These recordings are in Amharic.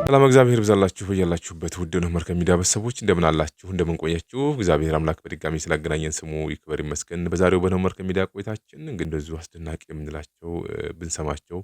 ሰላም እግዚአብሔር ይብዛላችሁ በያላችሁበት ውድ ነው መርከብ ሚዲያ ቤተሰቦች እንደምን አላችሁ እንደምን ቆያችሁ እግዚአብሔር አምላክ በድጋሚ ስላገናኘን ስሙ ይክበር ይመስገን። በዛሬው በነው መርከብ ሚዲያ ቆይታችን እንግዲህ እንደዚሁ አስደናቂ የምንላቸው ብንሰማቸው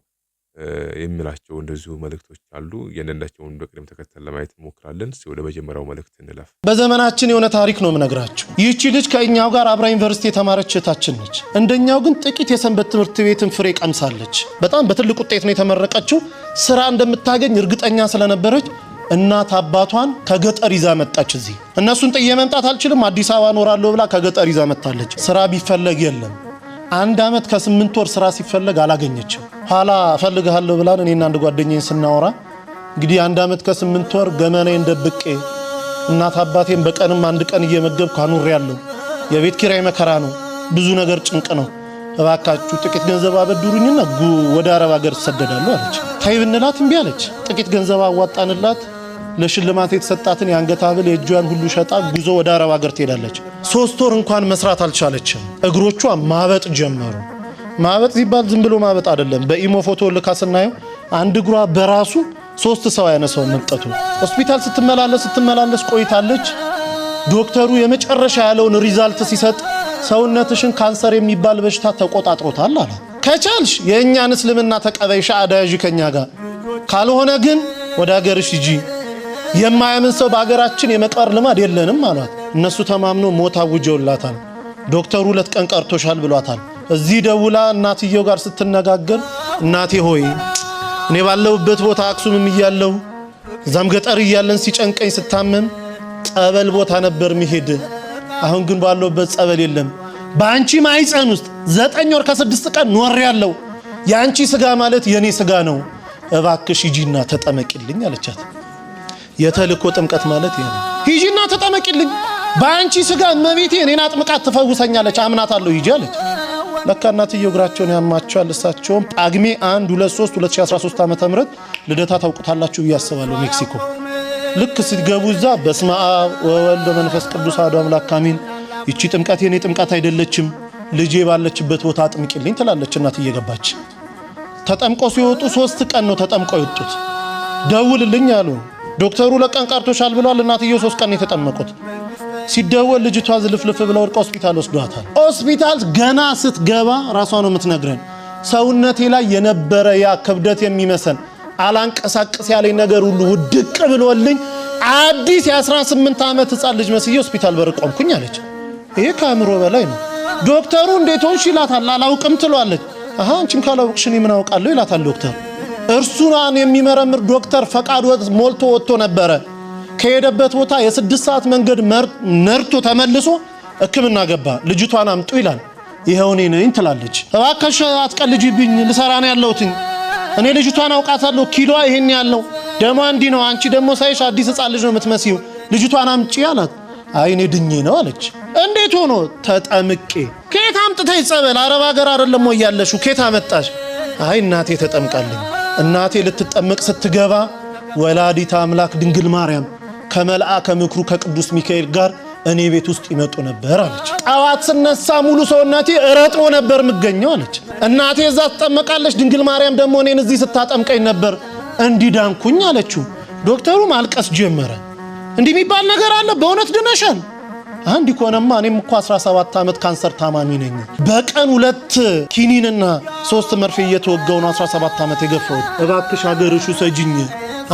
የሚላቸው እንደዚሁ መልእክቶች አሉ። የእነንዳቸውን በቅደም ተከተል ለማየት እንሞክራለን። ወደ መጀመሪያው መልእክት እንለፍ። በዘመናችን የሆነ ታሪክ ነው የምነግራችሁ። ይህቺ ልጅ ከኛው ጋር አብራ ዩኒቨርሲቲ የተማረች እህታችን ነች። እንደኛው ግን ጥቂት የሰንበት ትምህርት ቤትን ፍሬ ቀምሳለች። በጣም በትልቅ ውጤት ነው የተመረቀችው። ስራ እንደምታገኝ እርግጠኛ ስለነበረች እናት አባቷን ከገጠር ይዛ መጣች። እዚህ እነሱን ጥዬ መምጣት አልችልም አዲስ አበባ ኖራለሁ ብላ ከገጠር ይዛ መጣለች። ስራ ቢፈለግ የለም። 1 አመት ከ8 ወር ስራ ሲፈለግ አላገኘችም። ኋላ እፈልግሃለሁ ብላን እኔና አንድ ጓደኛዬ ስናወራ እንግዲህ 1 አመት ከ8 ወር ገመናዬን ደብቄ እናት አባቴን በቀንም 1 ቀን እየመገብኩ አኑሬያለሁ። የቤት ኪራይ መከራ ነው፣ ብዙ ነገር ጭንቅ ነው። እባካችሁ ጥቂት ገንዘብ አበድሩኝና ወደ አረብ ሀገር ተሰደዳለሁ አለች። ታይ ብንላት እምቢ አለች። ጥቂት ገንዘብ አዋጣንላት። ለሽልማት የተሰጣትን የአንገት ሐብል የእጇን ሁሉ ሸጣ ጉዞ ወደ አረብ ሀገር ትሄዳለች። 3 ወር እንኳን መስራት አልቻለችም። እግሮቿ ማበጥ ጀመሩ። ማበጥ ሲባል ዝም ብሎ ማበጥ አይደለም። በኢሞ ፎቶ ልካ ስናየው አንድ እግሯ በራሱ 3 ሰው ያነሳው መምጠቱ። ሆስፒታል ስትመላለስ ቆይታለች። ዶክተሩ የመጨረሻ ያለውን ሪዛልት ሲሰጥ ሰውነትሽን ካንሰር የሚባል በሽታ ተቆጣጥሮታል አለ። ከቻልሽ የእኛን እስልምና ተቀበይ ሻአዳ ያዢ ከኛ ጋር፣ ካልሆነ ግን ወደ ሀገርሽ ሂጂ። የማያምን ሰው በሀገራችን የመቀር ልማድ የለንም አሏት። እነሱ ተማምኖ ሞት አውጀውላታል። ዶክተሩ 2 ቀን ቀርቶሻል ብሏታል። እዚህ ደውላ እናትየው ጋር ስትነጋገር እናቴ ሆይ እኔ ባለሁበት ቦታ አክሱምም እያለሁ እዛም ገጠር እያለን ሲጨንቀኝ ስታመም ጸበል ቦታ ነበር መሄድ። አሁን ግን ባለሁበት ጸበል የለም። በአንቺ ማይፀን ውስጥ 9 ወር ከ6 ቀን ኖሬያለሁ። ያንቺ ስጋ ማለት የኔ ስጋ ነው። እባክሽ ሂጂና ተጠመቂልኝ አለቻት። የተልኮ ጥምቀት ማለት ይሄ ነው። ሂጂና ተጠመቂልኝ፣ በአንቺ ስጋ እመቤቴ እኔን አጥምቃት ትፈውሰኛለች፣ አምናታለሁ ሂጂ አለች። ለካ እናትየው እግራቸውን ያማቸዋል። እሳቸውም ጳጉሜ 1 2 3 2013 ዓ.ም ልደታ ታውቁታላችሁ ያስባለሁ ሜክሲኮ። ልክ ሲገቡ እዛ በስመ አብ ወወልድ ወመንፈስ ቅዱስ አሐዱ አምላክ አሜን፣ ይቺ ጥምቀት የኔ ጥምቀት አይደለችም፣ ልጄ ባለችበት ቦታ አጥምቂልኝ ትላለች እናት እየገባች። ተጠምቆ ሲወጡ 3 ቀን ነው ተጠምቀው የወጡት። ደውልልኝ አሉ ዶክተሩ። 2 ቀን ቀርቶሻል ብሏል። እናትየው 3 ቀን የተጠመቁት። ሲደወል ልጅቷ ዝልፍልፍ ብላ ወድቃ ሆስፒታል ወስዷታል። ሆስፒታል ገና ስትገባ ራሷ ነው የምትነግረን፣ ሰውነቴ ላይ የነበረ ያ ክብደት የሚመሰል አላንቀሳቀስ ያለኝ ነገር ሁሉ ውድቅ ብሎልኝ አዲስ የ18 ዓመት ህፃን ልጅ መስዬ ሆስፒታል በር ቆምኩኝ አለች። ይሄ ከአእምሮ በላይ ነው። ዶክተሩ እንዴት ሆንሽ ይላታል። አላውቅም ትሏለች። አሃ አንቺም ካላውቅሽ እኔ ምን አውቃለሁ ይላታል ዶክተር። እርሱን የሚመረምር ዶክተር ፈቃድ ሞልቶ ወጥቶ ነበረ። ከሄደበት ቦታ የ6 ሰዓት መንገድ ነርቶ ተመልሶ ህክምና ገባ። ልጅቷን አምጡ ይላል። ይሄው እኔ ነኝ ትላለች። እባክሽ አትቀልጂብኝ፣ ልሰራ ነው ያለሁት። እኔ ልጅቷን አውቃታለሁ፣ ኪሎዋ ይሄን ያለው ደሞ እንዲ ነው። አንቺ ደሞ ሳይሽ አዲስ ህፃን ልጅ ነው የምትመስዪው፣ ልጅቷን አምጪ አላት። አይ እኔ ድኜ ነው አለች። እንዴት ሆኖ? ተጠምቄ። ከየት አምጥተሽ ጸበል? አረብ ሀገር አይደለም ወይ ያለሽው? ከየት አመጣሽ? አይ እናቴ ተጠምቃለኝ። እናቴ ልትጠመቅ ስትገባ ወላዲተ አምላክ ድንግል ማርያም ከመልአከ ምክሩ ከቅዱስ ሚካኤል ጋር እኔ ቤት ውስጥ ይመጡ ነበር አለች። ጣዋት ስነሳ ሙሉ ሰውነቴ እረጥቦ ነበር ምገኘው አለች። እናቴ እዛ ተጠመቃለች፣ ድንግል ማርያም ደግሞ እኔን እዚህ ስታጠምቀኝ ነበር እንዲዳንኩኝ አለችው። ዶክተሩ ማልቀስ ጀመረ። እንዲህ የሚባል ነገር አለ? በእውነት ድነሻል? አንድ ይኮነማ እኔም እኮ 17 ዓመት ካንሰር ታማሚ ነኝ። በቀን 2 ኪኒንና 3 መርፌ እየተወጋው ነው 17 ዓመት የገፋሁት። እባክሽ ሀገርሽ ሰጂኝ፣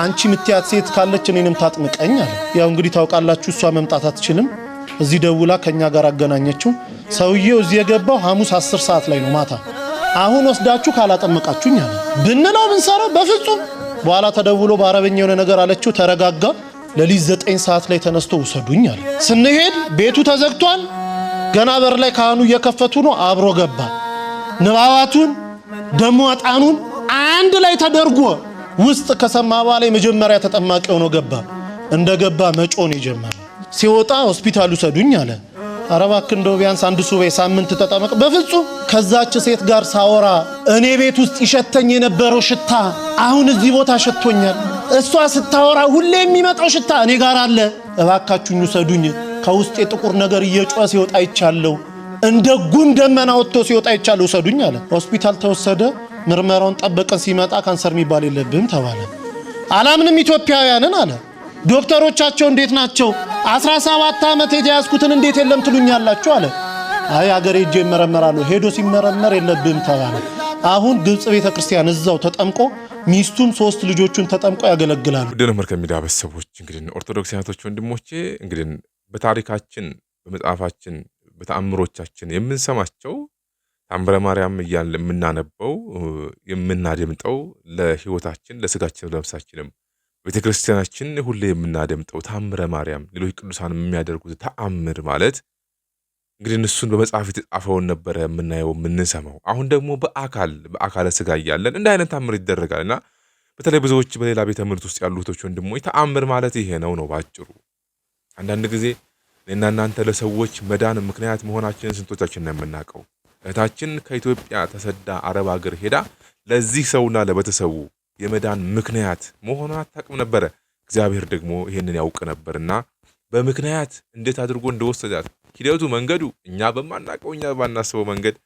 አንቺ ምትያት ሴት ካለች እኔንም ታጥምቀኝ አለ። ያው እንግዲህ ታውቃላችሁ እሷ መምጣት አትችልም። እዚህ ደውላ ከኛ ጋር አገናኘችው። ሰውዬው እዚህ የገባው ሐሙስ 10 ሰዓት ላይ ነው ማታ። አሁን ወስዳችሁ ካላጠመቃችሁኝ አለ። ብንለው ብንሰራው በፍጹም። በኋላ ተደውሎ በአረበኛ የሆነ ነገር አለችው። ተረጋጋ። ለሊት 9 ሰዓት ላይ ተነስቶ ውሰዱኝ አለ። ስንሄድ ቤቱ ተዘግቷል። ገና በር ላይ ካህኑ እየከፈቱ ነው። አብሮ ገባ። ንባባቱን ደሞ አጣኑን አንድ ላይ ተደርጎ ውስጥ ከሰማ በኋላ የመጀመሪያ ተጠማቂ ሆኖ ገባ። እንደገባ መጮን ይጀምራል። ሲወጣ ሆስፒታል ውሰዱኝ አለ። አረባክ እንደው ቢያንስ 1 ሱባኤ ሳምንት ተጠመቅ። በፍጹም። ከዛች ሴት ጋር ሳወራ እኔ ቤት ውስጥ ይሸተኝ የነበረው ሽታ አሁን እዚህ ቦታ ሸቶኛል። እሷ ስታወራ ሁሌ የሚመጣው ሽታ እኔ ጋር አለ። እባካችሁኝ ውሰዱኝ። ከውስጥ የጥቁር ነገር እየጮኸ ሲወጣ ይቻለው፣ እንደ ጉም ደመና ወጥቶ ሲወጣ ይቻለው፣ ውሰዱኝ አለ። ሆስፒታል ተወሰደ። ምርመራውን ጠበቀን። ሲመጣ ካንሰር የሚባል የለብህም ተባለ። አላምንም ኢትዮጵያውያንን አለ። ዶክተሮቻቸው እንዴት ናቸው? 17 ዓመት የተያዝኩትን እንዴት የለም ትሉኛላችሁ አለ። አይ አገሬ ሄጄ ይመረመራለሁ። ሄዶ ሲመረመር የለብህም ተባለ። አሁን ግብጽ ቤተክርስቲያን እዛው ተጠምቆ ሚስቱም 3 ልጆቹን ተጠምቆ ያገለግላሉ። ወደ መርከብ ሚዲያ ቤተሰቦች እንግዲህ ኦርቶዶክሳውያኖች ወንድሞቼ እንግዲህ በታሪካችን በመጽሐፋችን በተአምሮቻችን የምንሰማቸው ታምረ ማርያም እያልን የምናነበው የምናደምጠው ለህይወታችን ለስጋችን ለነፍሳችንም ቤተክርስቲያናችን ሁሌ የምናደምጠው ታምረ ማርያም ሌሎች ቅዱሳን የሚያደርጉት ተአምር ማለት እንግዲህ እሱን በመጽሐፍ የተጻፈውን ነበረ የምናየው የምንሰማው። አሁን ደግሞ በአካለ ስጋ እያለን እንደ አይነት ተአምር ይደረጋልና በተለይ ብዙዎች በሌላ ቤተ እምነት ውስጥ ያሉ እህቶች ወንድሞች ተአምር ማለት ይሄ ነው ባጭሩ። አንዳንድ ጊዜ እኔና እናንተ ለሰዎች መዳን ምክንያት መሆናችንን ስንቶቻችን ነው የምናውቀው? እህታችን ከኢትዮጵያ ተሰዳ አረብ ሀገር ሄዳ ለዚህ ሰውና ለቤተሰቡ የመዳን ምክንያት መሆኗን አታውቅም ነበረ። እግዚአብሔር ደግሞ ይሄንን ያውቅ ነበርና በምክንያት እንዴት አድርጎ እንደወሰዳት ሂደቱ መንገዱ እኛ በማናውቀው እኛ ባናስበው መንገድ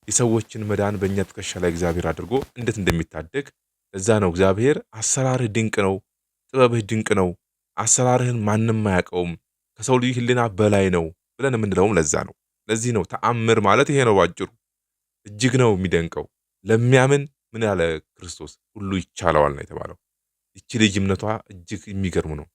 የሰዎችን መዳን በእኛ ትከሻ ላይ እግዚአብሔር አድርጎ እንዴት እንደሚታደግ እዛ ነው እግዚአብሔር አሰራርህ ድንቅ ነው፣ ጥበብህ ድንቅ ነው፣ አሰራርህን ማንም አያውቀውም፣ ከሰው ልጅ ህሊና በላይ ነው ብለን የምንለውም ለዛ ነው። ለዚህ ነው ተአምር ማለት ይሄ ነው ባጭሩ። እጅግ ነው የሚደንቀው። ለሚያምን ምን ያለ ክርስቶስ ሁሉ ይቻለዋል ነው የተባለው። ይቺ ልጅ እምነቷ እጅግ የሚገርም ነው።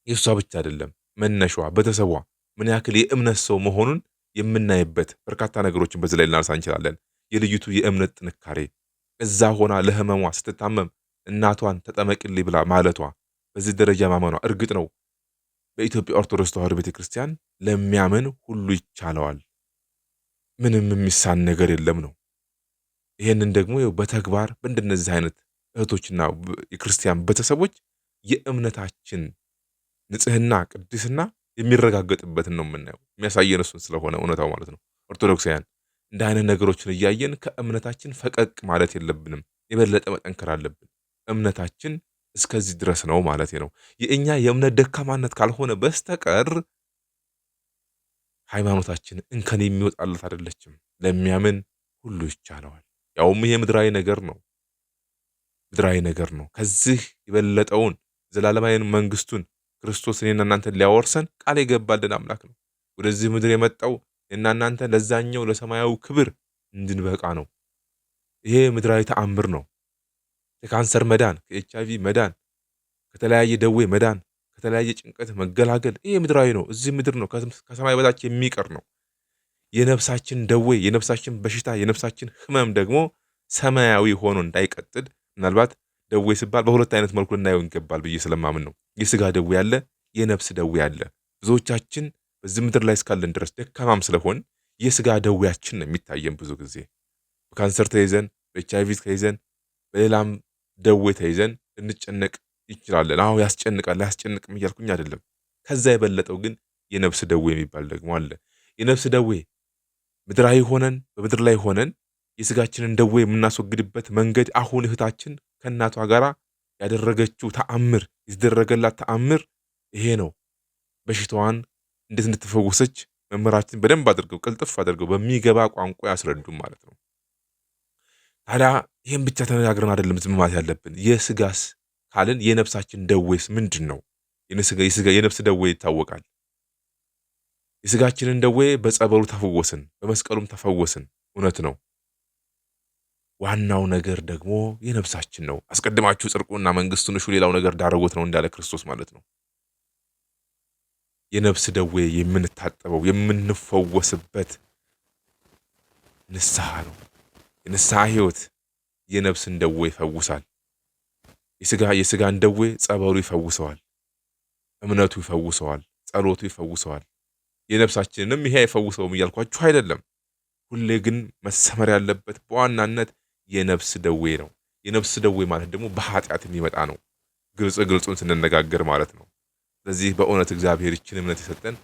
የእሷ ብቻ አይደለም መነሻዋ ቤተሰቧ ምን ያክል የእምነት ሰው መሆኑን የምናይበት በርካታ ነገሮችን በዚህ ላይ ልናነሳ እንችላለን። የልጅቱ የእምነት ጥንካሬ እዛ ሆና ለህመሟ ስትታመም እናቷን ተጠመቅልኝ ብላ ማለቷ በዚህ ደረጃ ማመኗ እርግጥ ነው በኢትዮጵያ ኦርቶዶክስ ተዋሕዶ ቤተክርስቲያን ለሚያምን ሁሉ ይቻለዋል፣ ምንም የሚሳን ነገር የለም ነው። ይሄንን ደግሞ በተግባር በእንደነዚህ አይነት እህቶችና የክርስቲያን ቤተሰቦች የእምነታችን ንጽህና ቅድስና የሚረጋገጥበትን ነው የምናየው። የሚያሳየን እሱን ስለሆነ እውነታው ማለት ነው። ኦርቶዶክሳውያን እንደ አይነት ነገሮችን እያየን ከእምነታችን ፈቀቅ ማለት የለብንም። የበለጠ መጠንከር አለብን። እምነታችን እስከዚህ ድረስ ነው ማለት ነው። የእኛ የእምነት ደካማነት ካልሆነ በስተቀር ሃይማኖታችን እንከን የሚወጣለት አይደለችም። ለሚያምን ሁሉ ይቻለዋል። ያውም ይሄ ምድራዊ ነገር ነው። ከዚህ የበለጠውን ዘላለማዊ መንግስቱን ክርስቶስ እኔና እናንተን ሊያወርሰን ቃል የገባልን አምላክ ነው። ወደዚህ ምድር የመጣው እኔና እናንተ ለዛኛው ለሰማያዊ ክብር እንድንበቃ ነው። ይሄ ምድራዊ ተአምር ነው። ከካንሰር መዳን፣ ከኤችአይቪ መዳን፣ ከተለያየ ደዌ መዳን፣ ከተለያየ ጭንቀት መገላገል ይሄ ምድራዊ ነው። እዚህ ምድር ነው፣ ከሰማይ በታች የሚቀር ነው። የነፍሳችን ደዌ፣ የነፍሳችን በሽታ፣ የነፍሳችን ህመም ደግሞ ሰማያዊ ሆኖ እንዳይቀጥል ምናልባት ደዌ ሲባል በሁለት አይነት መልኩ ልናየው ይገባል ብዬ ስለማምን ነው። የስጋ ደዌ ያለ፣ የነፍስ ደዌ ያለ። ብዙዎቻችን በዚህ ምድር ላይ እስካለን ድረስ ደካማም ስለሆን የስጋ ደዌያችን ነው የሚታየን። ብዙ ጊዜ በካንሰር ተይዘን፣ በኤችአይቪ ተይዘን፣ በሌላም ደዌ ተይዘን እንጨነቅ ይችላለን። አዎ ያስጨንቃል፣ አያስጨንቅም እያልኩኝ አይደለም። ከዛ የበለጠው ግን የነፍስ ደዌ የሚባል ደግሞ አለ። የነፍስ ደዌ ምድራዊ ሆነን በምድር ላይ ሆነን የስጋችንን ደዌ የምናስወግድበት መንገድ አሁን እህታችን ከእናቷ ጋር ያደረገችው ተአምር፣ የተደረገላት ተአምር ይሄ ነው። በሽታዋን እንዴት እንድትፈወሰች መምህራችን በደንብ አድርገው ቅልጥፍ አድርገው በሚገባ ቋንቋ ያስረዱም ማለት ነው። ታዲያ ይህም ብቻ ተነጋግረን አይደለም ዝም ማለት ያለብን። የስጋስ ካልን የነፍሳችን ደዌስ ምንድን ነው? የነፍስ ደዌ ይታወቃል። የስጋችንን ደዌ በጸበሉ ተፈወስን፣ በመስቀሉም ተፈወስን። እውነት ነው። ዋናው ነገር ደግሞ የነፍሳችን ነው። አስቀድማችሁ ጽድቁና መንግስቱን እሹ ሌላው ነገር ዳረጎት ነው እንዳለ ክርስቶስ ማለት ነው። የነፍስ ደዌ የምንታጠበው የምንፈወስበት ንስሐ ነው። የንስሐ ህይወት የነፍስን ደዌ ይፈውሳል። የስጋን ደዌ ጸበሉ ይፈውሰዋል፣ እምነቱ ይፈውሰዋል፣ ጸሎቱ ይፈውሰዋል። የነፍሳችንንም ይሄ አይፈውሰውም እያልኳችሁ አይደለም። ሁሌ ግን መሰመር ያለበት በዋናነት የነፍስ ደዌ ነው። የነፍስ ደዌ ማለት ደግሞ በኃጢአት የሚመጣ ነው። ግልጹን ስንነጋገር ማለት ነው። ስለዚህ በእውነት እግዚአብሔር ይችን እምነት የሰጠን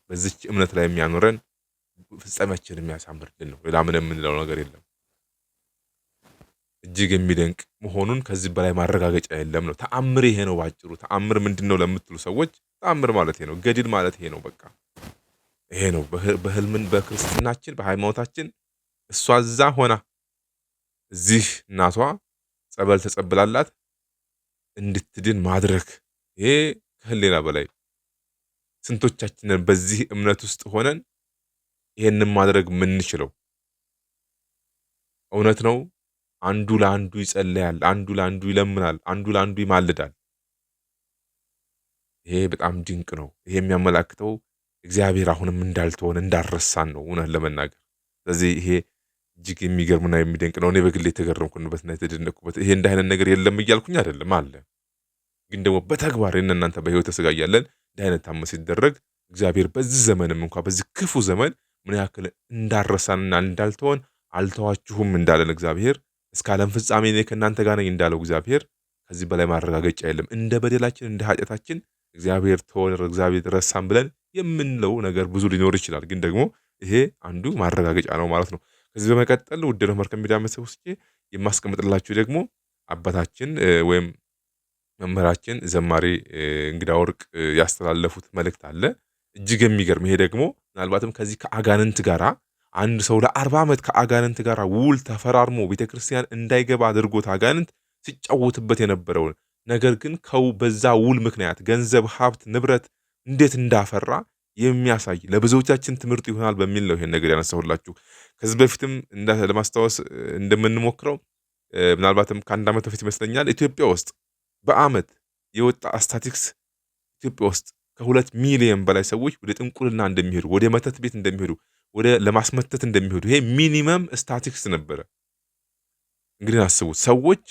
በዚች እምነት ላይ የሚያኖረን ፍጻሜያችንን የሚያሳምርልን ነው። ሌላ ምንም የምንለው ነገር የለም። እጅግ የሚደንቅ መሆኑን ከዚህ በላይ ማረጋገጫ የለም ነው። ተአምር ይሄ ነው ባጭሩ። ተአምር ምንድን ነው ለምትሉ ሰዎች ተአምር ማለት ይሄ ነው። ገድል ማለት ይሄ ነው። በቃ ይሄ ነው። በህልምን በክርስትናችን በሃይማኖታችን እሷ እዛ ሆና እዚህ እናቷ ጸበል ተጸብላላት እንድትድን ማድረግ። ይሄ ከህሊና በላይ ስንቶቻችንን በዚህ እምነት ውስጥ ሆነን ይሄንን ማድረግ የምንችለው? እውነት ነው። አንዱ ለአንዱ ይጸልያል፣ አንዱ ለአንዱ ይለምናል፣ አንዱ ለአንዱ ይማልዳል። ይሄ በጣም ድንቅ ነው። ይሄ የሚያመላክተው እግዚአብሔር አሁንም እንዳልተሆነ እንዳረሳን ነው እውነት ለመናገር። ስለዚህ ይሄ እጅግ የሚገርምና የሚደንቅ ነው። እኔ በግሌ የተገረምኩበትና የተደነቅኩበት ይሄ እንደ አይነት ነገር የለም እያልኩኝ አይደለም፣ አለ። ግን ደግሞ በተግባር እናንተ በህይወተ ሥጋ እያለን እንደ አይነት ታምር ሲደረግ እግዚአብሔር በዚህ ዘመንም እንኳን በዚህ ክፉ ዘመን ምን ያክል እንዳረሳንና እንዳልተሆን አልተዋችሁም እንዳለን እግዚአብሔር እስከ ዓለም ፍጻሜ እኔ ከእናንተ ጋር ነኝ እንዳለው እግዚአብሔር ከዚህ በላይ ማረጋገጫ የለም። እንደ በደላችን እንደ ኃጢአታችን እግዚአብሔር ተወን፣ እግዚአብሔር ረሳን ብለን የምንለው ነገር ብዙ ሊኖር ይችላል። ግን ደግሞ ይሄ አንዱ ማረጋገጫ ነው ማለት ነው። ከዚህ በመቀጠል ውድ ነው መርከብ ሚዲያ ውስጥ የማስቀምጥላችሁ ደግሞ አባታችን ወይም መምህራችን ዘማሪ እንግዳ ወርቅ ያስተላለፉት መልእክት አለ። እጅግ የሚገርም። ይሄ ደግሞ ምናልባትም ከዚህ ከአጋንንት ጋራ አንድ ሰው ለ40 ዓመት ከአጋንንት ጋራ ውል ተፈራርሞ ቤተክርስቲያን እንዳይገባ አድርጎት አጋንንት ሲጫወትበት የነበረውን ነገር ግን በዛ ውል ምክንያት ገንዘብ፣ ሀብት፣ ንብረት እንዴት እንዳፈራ የሚያሳይ ለብዙዎቻችን ትምህርት ይሆናል በሚል ነው ይሄን ነገር ያነሳሁላችሁ። ከዚህ በፊትም ለማስታወስ እንደምንሞክረው ምናልባትም ከአንድ ዓመት በፊት ይመስለኛል ኢትዮጵያ ውስጥ በአመት የወጣ ስታቲክስ ኢትዮጵያ ውስጥ ከ2 ሚሊዮን በላይ ሰዎች ወደ ጥንቁልና እንደሚሄዱ፣ ወደ መተት ቤት እንደሚሄዱ፣ ወደ ለማስመተት እንደሚሄዱ ይሄ ሚኒመም ስታቲክስ ነበረ። እንግዲህ አስቡት፣ ሰዎች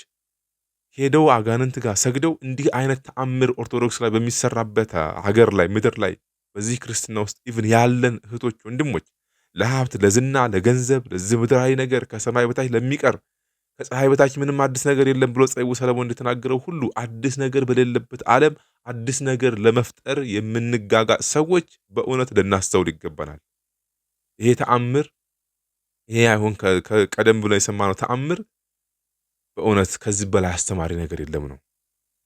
ሄደው አጋንንት ጋር ሰግደው እንዲህ አይነት ተአምር ኦርቶዶክስ ላይ በሚሰራበት ሀገር ላይ ምድር ላይ በዚህ ክርስትና ውስጥ ኢቭን ያለን እህቶች ወንድሞች ለሀብት፣ ለዝና፣ ለገንዘብ፣ ለዚህ ምድራዊ ነገር ከሰማይ በታች ለሚቀር ከፀሐይ በታች ምንም አዲስ ነገር የለም ብሎ ጸይው ሰለሞን እንደተናገረው ሁሉ አዲስ ነገር በሌለበት ዓለም አዲስ ነገር ለመፍጠር የምንጋጋ ሰዎች በእውነት ልናስተውል ይገባናል። ይሄ ተአምር ይሄ አይሆን ቀደም ብሎ የሰማነው ተአምር በእውነት ከዚህ በላይ አስተማሪ ነገር የለም ነው።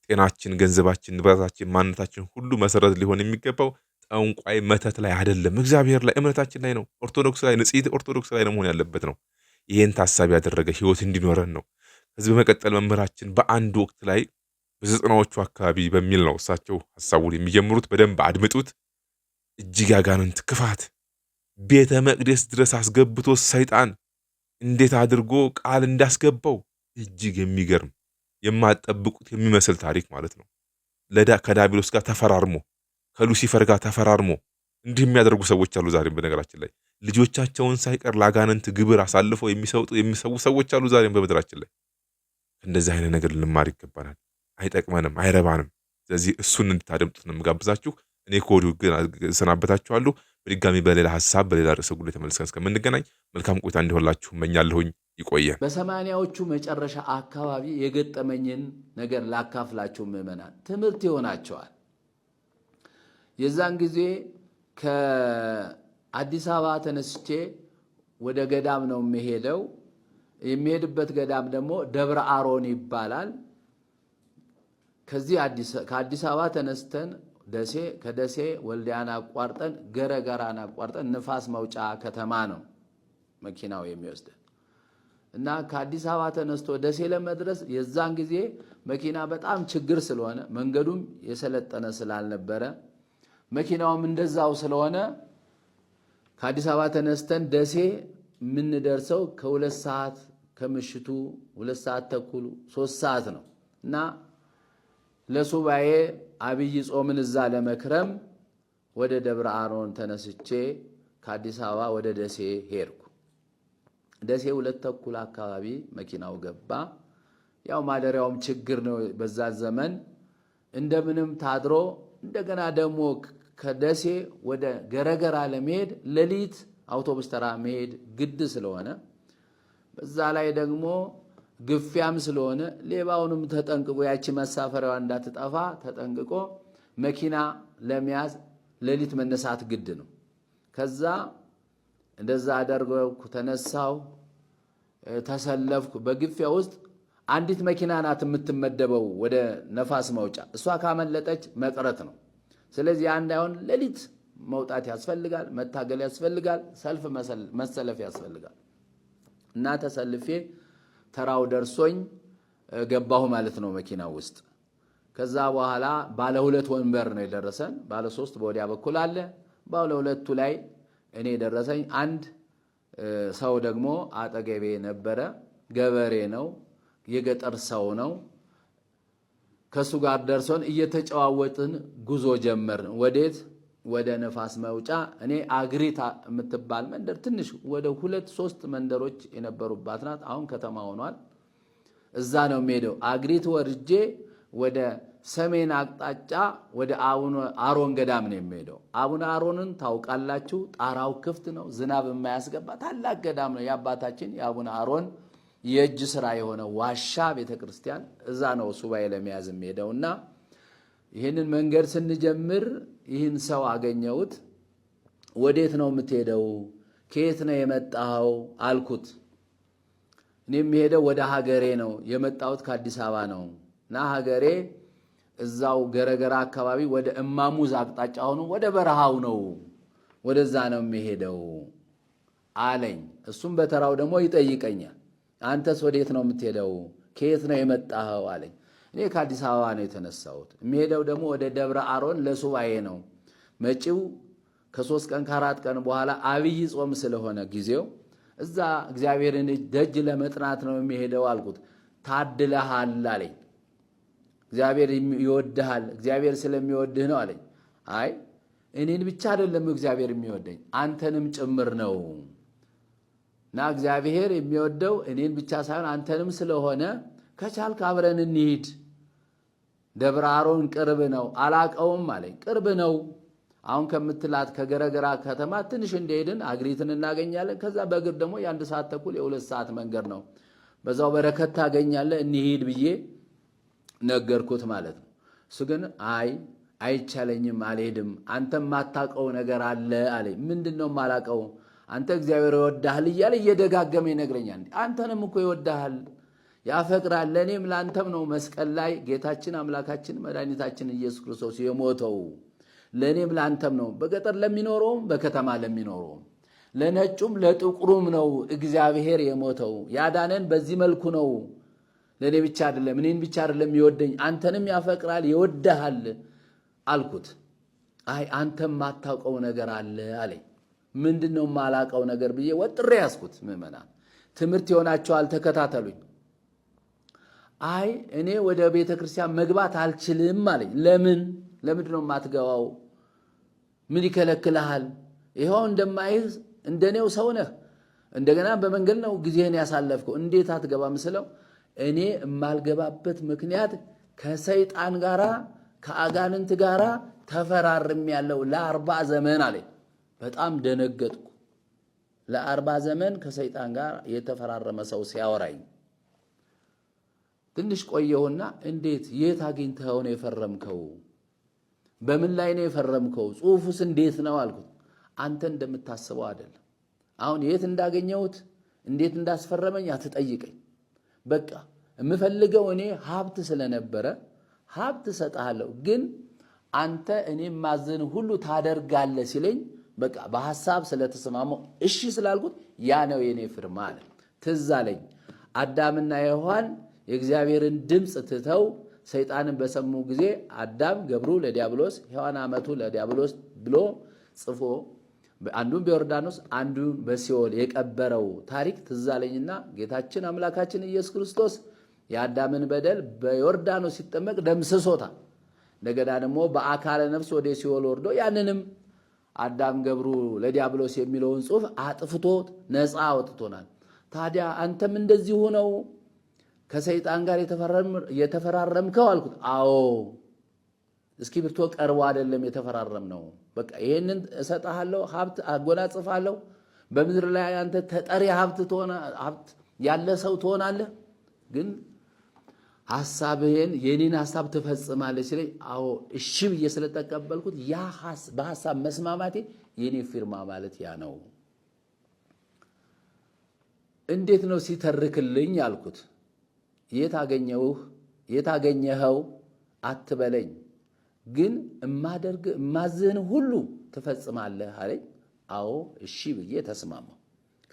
ጤናችን፣ ገንዘባችን፣ ንብረታችን፣ ማንነታችን ሁሉ መሰረት ሊሆን የሚገባው ጠንቋይ መተት ላይ አይደለም፣ እግዚአብሔር ላይ እምነታችን ላይ ነው። ኦርቶዶክስ ላይ ንጽሕት ኦርቶዶክስ ላይ ነው መሆን ያለበት ነው። ይሄን ታሳቢ ያደረገ ህይወት እንዲኖረን ነው። ከዚህ በመቀጠል መምህራችን በአንድ ወቅት ላይ በ90ዎቹ አካባቢ በሚል ነው እሳቸው ሐሳቡን የሚጀምሩት። በደንብ አድምጡት። እጅግ አጋንንት ክፋት ቤተ መቅደስ ድረስ አስገብቶ ሰይጣን እንዴት አድርጎ ቃል እንዳስገባው እጅግ የሚገርም የማትጠብቁት የሚመስል ታሪክ ማለት ነው። ከዳቢሎስ ጋር ተፈራርሞ ከሉሲፈር ጋር ተፈራርሞ እንዲህ የሚያደርጉ ሰዎች አሉ። ዛሬም በነገራችን ላይ ልጆቻቸውን ሳይቀር ለአጋንንት ግብር አሳልፈው የሚሰው ሰዎች አሉ ዛሬም በምድራችን ላይ። እንደዚህ አይነት ነገር ልንማር ይገባናል። አይጠቅመንም፣ አይረባንም። ስለዚህ እሱን እንድታደምጡት ነው የምጋብዛችሁ። እኔ ከወዲሁ ግን እሰናበታችኋለሁ። በድጋሚ በሌላ ሀሳብ በሌላ ርዕሰ ጉዳይ ተመልሰን እስከምንገናኝ መልካም ቆይታ እንዲሆንላችሁ እመኛለሁኝ። ይቆየን። በ80ዎቹ መጨረሻ አካባቢ የገጠመኝን ነገር ላካፍላችሁ ምዕመናን፣ ትምህርት ይሆናቸዋል። የዛን ጊዜ ከአዲስ አበባ ተነስቼ ወደ ገዳም ነው የሚሄደው። የሚሄድበት ገዳም ደግሞ ደብረ አሮን ይባላል። ከአዲስ አበባ ተነስተን ደሴ፣ ከደሴ ወልዲያን አቋርጠን ገረገራን አቋርጠን ንፋስ መውጫ ከተማ ነው መኪናው የሚወስደን እና ከአዲስ አበባ ተነስቶ ደሴ ለመድረስ የዛን ጊዜ መኪና በጣም ችግር ስለሆነ መንገዱም የሰለጠነ ስላልነበረ መኪናውም እንደዛው ስለሆነ ከአዲስ አበባ ተነስተን ደሴ የምንደርሰው ከ2 ሰዓት ከምሽቱ 2 ሰዓት ተኩል 3 ሰዓት ነው እና ለሱባኤ አብይ ጾምን እዛ ለመክረም ወደ ደብረ አሮን ተነስቼ ከአዲስ አበባ ወደ ደሴ ሄድኩ። ደሴ 2 ተኩል አካባቢ መኪናው ገባ። ያው ማደሪያውም ችግር ነው በዛ ዘመን። እንደምንም ታድሮ እንደገና ደግሞ ከደሴ ወደ ገረገራ ለመሄድ ሌሊት አውቶቡስ ተራ መሄድ ግድ ስለሆነ በዛ ላይ ደግሞ ግፊያም ስለሆነ ሌባውንም ተጠንቅቆ ያቺ መሳፈሪያዋ እንዳትጠፋ ተጠንቅቆ መኪና ለመያዝ ሌሊት መነሳት ግድ ነው። ከዛ እንደዛ አደረግኩ። ተነሳው፣ ተሰለፍኩ። በግፊያ ውስጥ አንዲት መኪና ናት የምትመደበው ወደ ነፋስ መውጫ። እሷ ካመለጠች መቅረት ነው። ስለዚህ እንዳይሆን ሌሊት መውጣት ያስፈልጋል፣ መታገል ያስፈልጋል፣ ሰልፍ መሰለፍ ያስፈልጋል እና ተሰልፌ ተራው ደርሶኝ ገባሁ ማለት ነው መኪናው ውስጥ። ከዛ በኋላ ባለ 2 ወንበር ነው የደረሰን። ባለ 3 በወዲያ በኩል አለ። ባለ 2ቱ ላይ እኔ ደረሰኝ። አንድ ሰው ደግሞ አጠገቤ ነበረ። ገበሬ ነው፣ የገጠር ሰው ነው። ከሱ ጋር ደርሶን እየተጨዋወጥን ጉዞ ጀመርን። ወዴት? ወደ ነፋስ መውጫ። እኔ አግሪት የምትባል መንደር ትንሽ ወደ 2-3 መንደሮች የነበሩባት ናት። አሁን ከተማ ሆኗል። እዛ ነው የሚሄደው። አግሪት ወርጄ ወደ ሰሜን አቅጣጫ ወደ አቡነ አሮን ገዳም ነው የሚሄደው። አቡነ አሮንን ታውቃላችሁ? ጣራው ክፍት ነው፣ ዝናብ የማያስገባ ታላቅ ገዳም ነው። የአባታችን የአቡነ አሮን የእጅ ስራ የሆነ ዋሻ ቤተክርስቲያን፣ እዛ ነው ሱባኤ ለመያዝ የሚሄደውና ይህንን መንገድ ስንጀምር ይህን ሰው አገኘሁት። ወዴት ነው የምትሄደው? ከየት ነው የመጣኸው አልኩት። እኔ የሚሄደው ወደ ሀገሬ ነው የመጣሁት፣ ከአዲስ አበባ ነው እና ሀገሬ እዛው ገረገራ አካባቢ ወደ እማሙዝ አቅጣጫ ሆኖ ወደ በረሃው ነው፣ ወደዛ ነው የሚሄደው አለኝ። እሱም በተራው ደግሞ ይጠይቀኛል። አንተስ ወዴት ነው የምትሄደው? ከየት ነው የመጣኸው አለኝ። እኔ ከአዲስ አበባ ነው የተነሳሁት። የሚሄደው ደግሞ ወደ ደብረ አሮን ለሱባኤ ነው። መጪው ከ3 ቀን ከ4 ቀን በኋላ አብይ ጾም ስለሆነ ጊዜው እዛ እግዚአብሔርን ደጅ ለመጥናት ነው የሚሄደው አልኩት። ታድለሃል አለኝ። እግዚአብሔር ይወድሃል፣ እግዚአብሔር ስለሚወድህ ነው አለኝ። አይ እኔን ብቻ አይደለም እግዚአብሔር የሚወደኝ አንተንም ጭምር ነው እና እግዚአብሔር የሚወደው እኔን ብቻ ሳይሆን አንተንም ስለሆነ ከቻልክ አብረን እንሂድ። ደብረ አሮን ቅርብ ነው። አላቀውም አለኝ። ቅርብ ነው። አሁን ከምትላት ከገረገራ ከተማ ትንሽ እንደሄድን አግሪትን እናገኛለን። ከዛ በእግር ደግሞ የ1 ሰዓት ተኩል የ2 ሰዓት መንገድ ነው። በዛው በረከት ታገኛለህ፣ እንሂድ ብዬ ነገርኩት ማለት ነው። እሱ ግን አይቻለኝም፣ አልሄድም፣ አንተም ማታቀው ነገር አለ አለኝ። ምንድነው ማላቀው? አንተ እግዚአብሔር ይወድሃል እያለ እየደጋገመ ይነግረኛል። አንተንም እኮ ይወድሃል፣ ያፈቅራል፣ ለእኔም ለአንተም ነው መስቀል ላይ ጌታችን አምላካችን መድኃኒታችን ኢየሱስ ክርስቶስ የሞተው ለእኔም ለአንተም ነው። በገጠር ለሚኖረውም በከተማ ለሚኖረውም ለነጩም ለጥቁሩም ነው እግዚአብሔር የሞተው። ያዳነን በዚህ መልኩ ነው። ለእኔ ብቻ አይደለም፣ እኔን ብቻ አይደለም ይወደኝ፣ አንተንም ያፈቅራል፣ ይወድሃል አልኩት። አንተም ማታውቀው ነገር አለ አለኝ። ምንድነው ማላውቀው ነገር ብዬ ወጥሬ ያዝኩት። ምዕመናን ትምህርት ይሆናቸዋል፣ ተከታተሉኝ። እኔ ወደ ቤተ ክርስቲያን መግባት አልችልም አለኝ። ለምንድነው የማትገባው? ምን ይከለክልሃል? ይኸው እንደማይህ እንደኔው ሰው ነህ። እንደገና በመንገድ ነው ጊዜህን ያሳለፍከው፣ እንዴት አትገባም ስለው እኔ የማልገባበት ምክንያት ከሰይጣን ጋራ ከአጋንንት ጋራ ተፈራርም ያለው ለ40 ዘመን አለኝ። በጣም ደነገጥኩ። ለ40 ዘመን ከሰይጣን ጋር የተፈራረመ ሰው ሲያወራኝ ትንሽ ቆየውና እንዴት የት አግኝተኸው ነው የፈረምከው? በምን ላይ ነው የፈረምከው? ጽሑፉስ እንዴት ነው አልኩት። አንተ እንደምታስበው አይደለም። አሁን የት እንዳገኘሁት እንዴት እንዳስፈረመኝ አትጠይቀኝ። በቃ የምፈልገው እኔ ሀብት ስለነበረ ሀብት እሰጥሃለሁ፣ ግን አንተ እኔ ማዘን ሁሉ ታደርጋለህ ሲለኝ በቃ በሐሳብ ስለተስማማው እሺ ስላልኩት ያ ነው የኔ ፍርማ አለ። ትዝ አለኝ አዳምና ሔዋን የእግዚአብሔርን ድምፅ ትተው ሰይጣንን በሰሙ ጊዜ አዳም ገብሩ ለዲያብሎስ ሔዋን አመቱ ለዲያብሎስ ብሎ ጽፎ አንዱን በዮርዳኖስ አንዱን በሲኦል የቀበረው ታሪክ ትዝ አለኝና ጌታችን አምላካችን ኢየሱስ ክርስቶስ የአዳምን በደል በዮርዳኖስ ሲጠመቅ ደምስሶታል። እንደገና ደግሞ በአካለ ነፍስ ወደ ሲኦል ወርዶ ያንንም አዳም ገብሩ ለዲያብሎስ የሚለውን ጽሑፍ አጥፍቶ ነፃ አውጥቶናል። ታዲያ አንተም እንደዚሁ ነው ከሰይጣን ጋር የተፈራረምከው አልኩት። አዎ እስክሪብቶ ቀርቦ አይደለም የተፈራረምነው። በቃ ይሄንን እሰጥሃለሁ፣ ሀብት አጎናጽፋለሁ፣ በምድር ላይ አንተ ተጠሪ ሀብት ያለ ሰው ትሆናለህ፣ ግን ሐሳብህን የኔን ሐሳብ ትፈጽማለህ ሲለኝ አዎ እሺ ብዬ ስለተቀበልኩት ያ በሐሳብ መስማማቴ የኔ ፊርማ ማለት ያ ነው። እንዴት ነው ሲተርክልኝ አልኩት። የት አገኘኸው አትበለኝ፣ ግን እማዝህን ሁሉ ትፈጽማለህ አለኝ። አዎ እሺ ብዬ ተስማማው።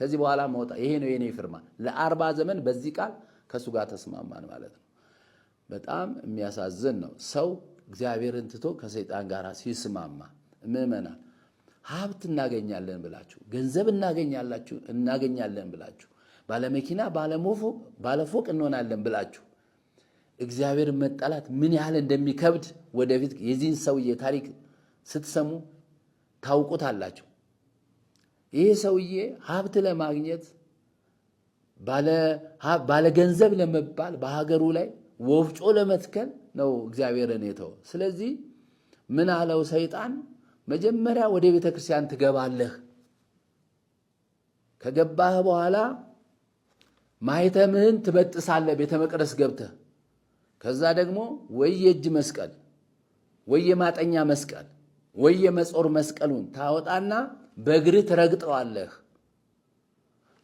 ከዚህ በኋላ መውጣ ይሄ ነው የኔ ፊርማ። ለ40 ዘመን በዚህ ቃል ከሱ ጋር ተስማማን ማለት ነው። በጣም የሚያሳዝን ነው። ሰው እግዚአብሔርን ትቶ ከሰይጣን ጋር ሲስማማ ምእመናን ሀብት እናገኛለን ብላችሁ ገንዘብ እናገኛለን ብላችሁ ባለመኪና ባለፎቅ እንሆናለን ብላችሁ እግዚአብሔር መጣላት ምን ያህል እንደሚከብድ ወደፊት የዚህን ሰውዬ ታሪክ ስትሰሙ ታውቁታላችሁ። ይሄ ሰውዬ ሀብት ለማግኘት ባለ ገንዘብ ለመባል በሀገሩ ላይ ወፍጮ ለመትከል ነው እግዚአብሔርን የተወ። ስለዚህ ምን አለው ሰይጣን? መጀመሪያ ወደ ቤተ ክርስቲያን ትገባለህ። ከገባህ በኋላ ማኅተምህን ትበጥሳለህ ቤተ መቅደስ ገብተህ። ከዛ ደግሞ ወይ የእጅ መስቀል ወይ የማጠኛ መስቀል ወይ የመጾር መስቀሉን ታወጣና በእግርህ ትረግጠዋለህ።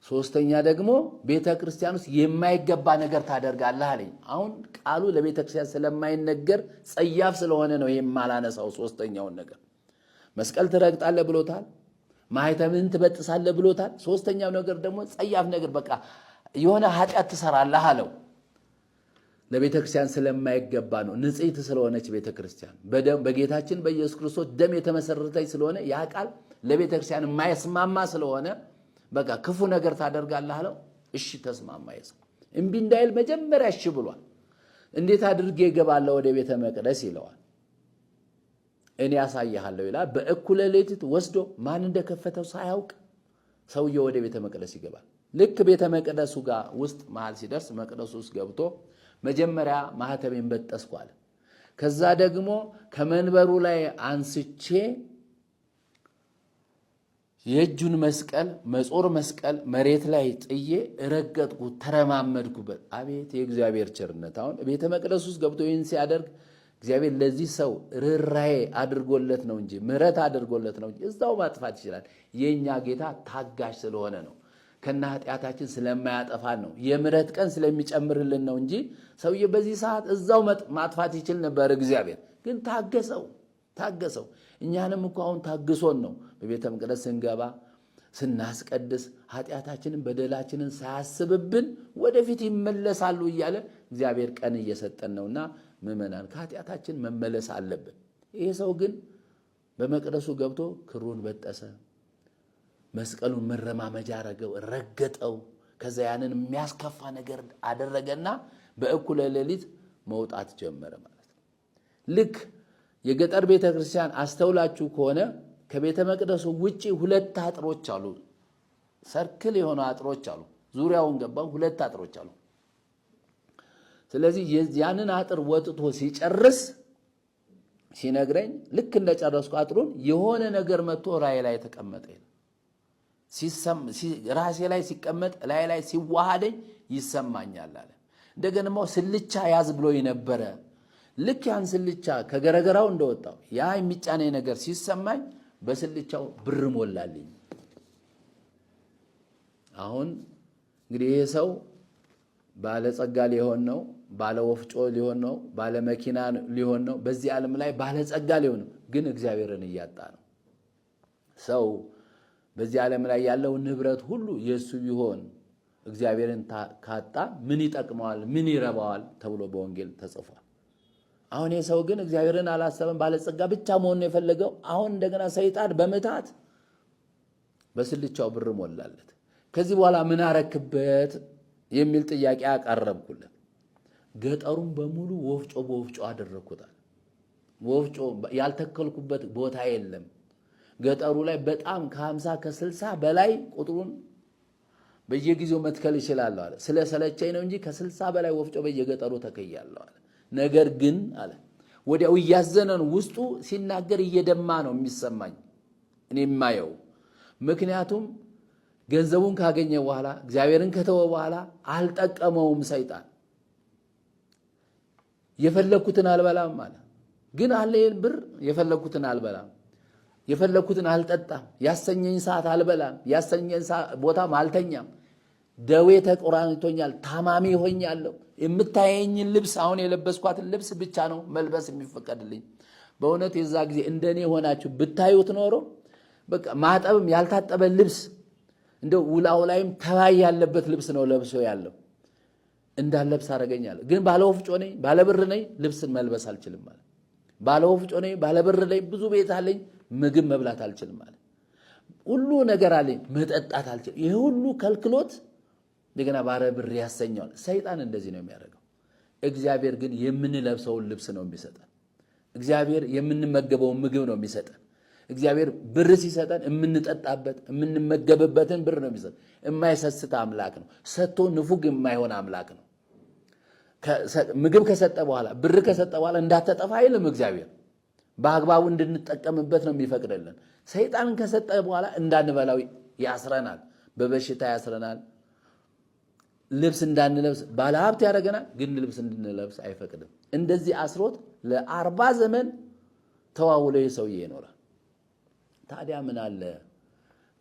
ሶስተኛ ደግሞ ቤተ ክርስቲያን ውስጥ የማይገባ ነገር ታደርጋለህ አለኝ። አሁን ቃሉ ለቤተ ክርስቲያን ስለማይነገር ጸያፍ ስለሆነ ነው የማላነሳው። ሶስተኛውን ነገር መስቀል ትረግጣለህ ብሎታል። ማኅተምህን ትበጥሳለህ ብሎታል። ሶስተኛው ነገር ደግሞ ጸያፍ ነገር በቃ የሆነ ኃጢአት ትሰራለህ አለው። ለቤተ ክርስቲያን ስለማይገባ ነው። ንጽሕት ስለሆነች ቤተ ክርስቲያን በጌታችን በኢየሱስ ክርስቶስ ደም የተመሰረተች ስለሆነ ያ ቃል ለቤተ ክርስቲያን የማይስማማ ስለሆነ በቃ ክፉ ነገር ታደርጋለህ አለው። እሺ ተስማማ። ይሰው እምቢ እንዳይል መጀመሪያ እሺ ብሏል። እንዴት አድርጌ እገባለሁ ወደ ቤተ መቅደስ ይለዋል። እኔ ያሳያለሁ ይላል። በእኩለ ሌሊት ወስዶ ማን እንደከፈተው ሳያውቅ ሰውየው ወደ ቤተ መቅደስ ይገባል። ልክ ቤተ መቅደሱ ጋር ውስጥ መሃል ሲደርስ መቅደሱ ውስጥ ገብቶ መጀመሪያ ማኅተሜን በጠስኩ አለ። ከዛ ደግሞ ከመንበሩ ላይ አንስቼ የእጁን መስቀል መጾር መስቀል መሬት ላይ ጥዬ ረገጥኩት፣ ተረማመድኩበት። አቤት የእግዚአብሔር ቸርነት! አሁን ቤተ መቅደስ ውስጥ ገብቶ ይህን ሲያደርግ እግዚአብሔር ለዚህ ሰው ርኅራኄ አድርጎለት ነው እንጂ ምሕረት አድርጎለት ነው እንጂ እዛው ማጥፋት ይችላል። የእኛ ጌታ ታጋሽ ስለሆነ ነው፣ ከና ኃጢአታችን ስለማያጠፋን ነው፣ የምሕረት ቀን ስለሚጨምርልን ነው እንጂ ሰውዬ በዚህ ሰዓት እዛው ማጥፋት ይችል ነበር። እግዚአብሔር ግን ታገሰው። እኛንም እኮ አሁን ታግሶን ነው በቤተ መቅደስ ስንገባ ስናስቀድስ ኃጢአታችንን በደላችንን ሳያስብብን ወደፊት ይመለሳሉ እያለ እግዚአብሔር ቀን እየሰጠን ነውና ምእመናን ከኃጢአታችን መመለስ አለብን። ይሄ ሰው ግን በመቅደሱ ገብቶ ክሩን በጠሰ፣ መስቀሉን መረማመጃ አረገው፣ ረገጠው። ከዛ ያንን የሚያስከፋ ነገር አደረገና በእኩለ ሌሊት መውጣት ጀመረ ማለት ነው። ልክ የገጠር ቤተ ክርስቲያን አስተውላችሁ ከሆነ ከቤተ መቅደሱ ውጪ ሁለት አጥሮች አሉ። ሰርክል የሆኑ አጥሮች አሉ። ዙሪያውን ገባው ሁለት አጥሮች አሉ። ስለዚህ ያንን አጥር ወጥቶ ሲጨርስ ሲነግረኝ ልክ እንደጨረስኩ አጥሩን የሆነ ነገር መጥቶ ራሴ ላይ ተቀመጠ። ራሴ ላይ ሲቀመጥ ላይ ሲዋሃደኝ ይሰማኛል አለ። እንደገና ስልቻ ያዝ ብሎ ነበረ። ልክ ያን ስልቻ ከገረገራው እንደወጣው ያ የሚጫነኝ ነገር ሲሰማኝ በስልቻው ብር ሞላልኝ። አሁን እንግዲህ ይሄ ሰው ባለጸጋ ሊሆን ነው፣ ባለ ወፍጮ ሊሆን ነው፣ ባለ መኪና ሊሆን ነው፣ በዚህ ዓለም ላይ ባለጸጋ ሊሆን ነው። ግን እግዚአብሔርን እያጣ ነው። ሰው በዚህ ዓለም ላይ ያለው ንብረት ሁሉ የሱ ቢሆን እግዚአብሔርን ካጣ ምን ይጠቅመዋል? ምን ይረባዋል? ተብሎ በወንጌል ተጽፏል። አሁን ይሄ ሰው ግን እግዚአብሔርን አላሰበም። ባለጸጋ ብቻ መሆን ነው የፈለገው። አሁን እንደገና ሰይጣን በመታት በስልቻው ብር ሞላለት። ከዚህ በኋላ ምን አረክበት የሚል ጥያቄ አቀረብኩለት። ገጠሩን በሙሉ ወፍጮ በወፍጮ አደረኩታል። ወፍጮ ያልተከልኩበት ቦታ የለም። ገጠሩ ላይ በጣም ከ50 ከ60 በላይ ቁጥሩን በየጊዜው መትከል ይችላል አለ። ስለሰለቸኝ ነው እንጂ ከ60 በላይ ወፍጮ በየገጠሩ ተከያለሁ አለ። ነገር ግን አለ ወዲያው እያዘነን ውስጡ ሲናገር እየደማ ነው የሚሰማኝ እኔ የማየው። ምክንያቱም ገንዘቡን ካገኘ በኋላ እግዚአብሔርን ከተወ በኋላ አልጠቀመውም ሰይጣን። የፈለኩትን አልበላም አለ። ግን አለኝ ብር የፈለኩትን አልበላም፣ የፈለኩትን አልጠጣም፣ ያሰኘኝ ሰዓት አልበላም፣ ያሰኘኝ ቦታም አልተኛም። ደዌ ተቆራኝቶኛል፣ ታማሚ ሆኛለሁ። የምታየኝን ልብስ አሁን የለበስኳትን ልብስ ብቻ ነው መልበስ የሚፈቀድልኝ። በእውነት የዛ ጊዜ እንደኔ ሆናችሁ ብታዩት ኖሮ በቃ ማጠብም ያልታጠበ ልብስ እንደው ውላው ላይም ተባይ ያለበት ልብስ ነው ለብሶ ያለው። እንዳለብስ አረገኛል። ግን ባለ ወፍጮ ነኝ፣ ባለ ብር ነኝ፣ ልብስን መልበስ አልችልም ማለት። ባለ ወፍጮ ነኝ፣ ባለ ብር ነኝ፣ ብዙ ቤት አለኝ፣ ምግብ መብላት አልችልም ማለት። ሁሉ ነገር አለኝ፣ መጠጣት አልችልም። ይሄ ሁሉ ከልክሎት እንደገና ባለ ብር ያሰኘዋል። ሰይጣን እንደዚህ ነው የሚያደርገው። እግዚአብሔር ግን የምንለብሰውን ልብስ ነው የሚሰጠን። እግዚአብሔር የምንመገበውን ምግብ ነው የሚሰጠን። እግዚአብሔር ብር ሲሰጠን የምንጠጣበት የምንመገብበትን ብር ነው የሚሰጠን። የማይሰስት አምላክ ነው። ሰጥቶ ንፉግ የማይሆን አምላክ ነው። ምግብ ከሰጠ በኋላ ብር ከሰጠ በኋላ እንዳትጠፋ አይልም እግዚአብሔር። በአግባቡ እንድንጠቀምበት ነው የሚፈቅድልን። ሰይጣንን ከሰጠ በኋላ እንዳንበላው ያስረናል፣ በበሽታ ያስረናል። ልብስ እንዳንለብስ ባለሀብት ያደርገናል፣ ግን ልብስ እንድንለብስ አይፈቅድም። እንደዚህ አስሮት ለ40 ዘመን ተዋውሎ ሰውዬ ይኖራል። ታዲያ ምን አለ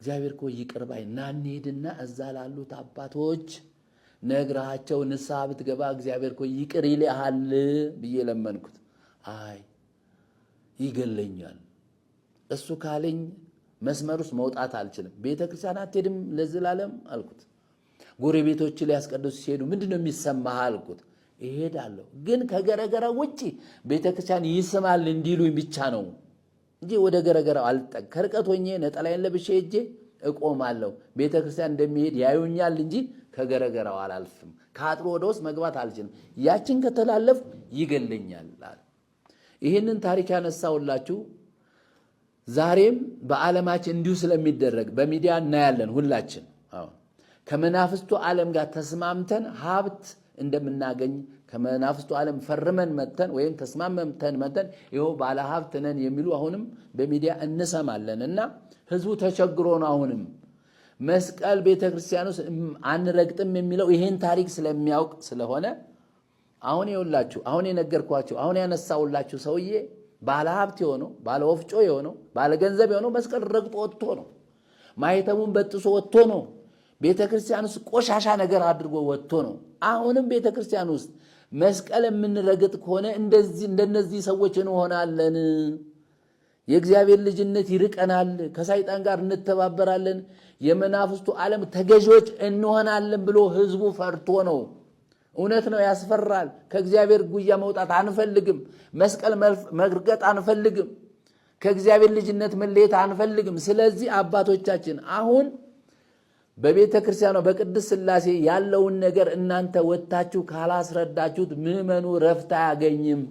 እግዚአብሔር እኮ ይቅር ባይ ና እንሂድና እዛ ላሉት አባቶች ነግራቸው ንስሐ ብትገባ እግዚአብሔር እኮ ይቅር ይልሃል ብዬ ለመንኩት። አይ ይገለኛል፣ እሱ ካለኝ መስመር ውስጥ መውጣት አልችልም። ቤተክርስቲያን አትሄድም ለዘላለም አልኩት። ጎረቤቶች ሊያስቀድሱ ሲሄዱ ምንድነው የሚሰማህ አልኩት። እሄዳለሁ፣ ግን ከገረገራ ውጪ ቤተክርስቲያን ይስማል እንዲሉኝ ብቻ ነው እንጂ ወደ ገረገራው አልጠቅ። ከርቀት ሆኜ ነጠላዬን ለብሼ ሄጄ እቆማለሁ። ቤተክርስቲያን እንደሚሄድ ያዩኛል እንጂ ከገረገራው አላልፍም። ከአጥሩ ወደ ውስጥ መግባት አልችልም። ያችን ከተላለፍ ይገለኛል አለ። ይህንን ታሪክ ያነሳውላችሁ ዛሬም በዓለማችን እንዲሁ ስለሚደረግ በሚዲያ እናያለን ሁላችን። ከመናፍስቱ ዓለም ጋር ተስማምተን ሀብት እንደምናገኝ ከመናፍስቱ ዓለም ፈርመን መተን ወይም ተስማምተን መተን ይኸው ባለ ሀብት ነን የሚሉ አሁንም በሚዲያ እንሰማለን። እና ህዝቡ ተቸግሮ ነው አሁንም መስቀል ቤተክርስቲያን ውስጥ አንረግጥም የሚለው ይሄን ታሪክ ስለሚያውቅ ስለሆነ አሁን ይኸውላችሁ አሁን የነገርኳችሁ አሁን ያነሳውላችሁ ሰውዬ ባለ ሀብት የሆነው ባለ ወፍጮ የሆነው ባለ ገንዘብ የሆነው መስቀል ረግጦ ወጥቶ ነው። ማይተሙን በጥሶ ወጥቶ ነው። ቤተክርስቲያን ውስጥ ቆሻሻ ነገር አድርጎ ወጥቶ ነው። አሁንም ቤተክርስቲያን ውስጥ መስቀል የምንረግጥ ከሆነ እንደነዚህ ሰዎች እንሆናለን። የእግዚአብሔር ልጅነት ይርቀናል። ከሰይጣን ጋር እንተባበራለን። የመናፍስቱ ዓለም ተገዢዎች እንሆናለን ብሎ ህዝቡ ፈርቶ ነው። እውነት ነው፣ ያስፈራል። ከእግዚአብሔር ጉያ መውጣት አንፈልግም። መስቀል መርገጥ አንፈልግም። ከእግዚአብሔር ልጅነት መለየት አንፈልግም። ስለዚህ አባቶቻችን አሁን በቤተ ክርስቲያኗ በቅድስት ሥላሴ ያለውን ነገር እናንተ ወጥታችሁ ካላስረዳችሁት ምዕመኑ ረፍት አያገኝም።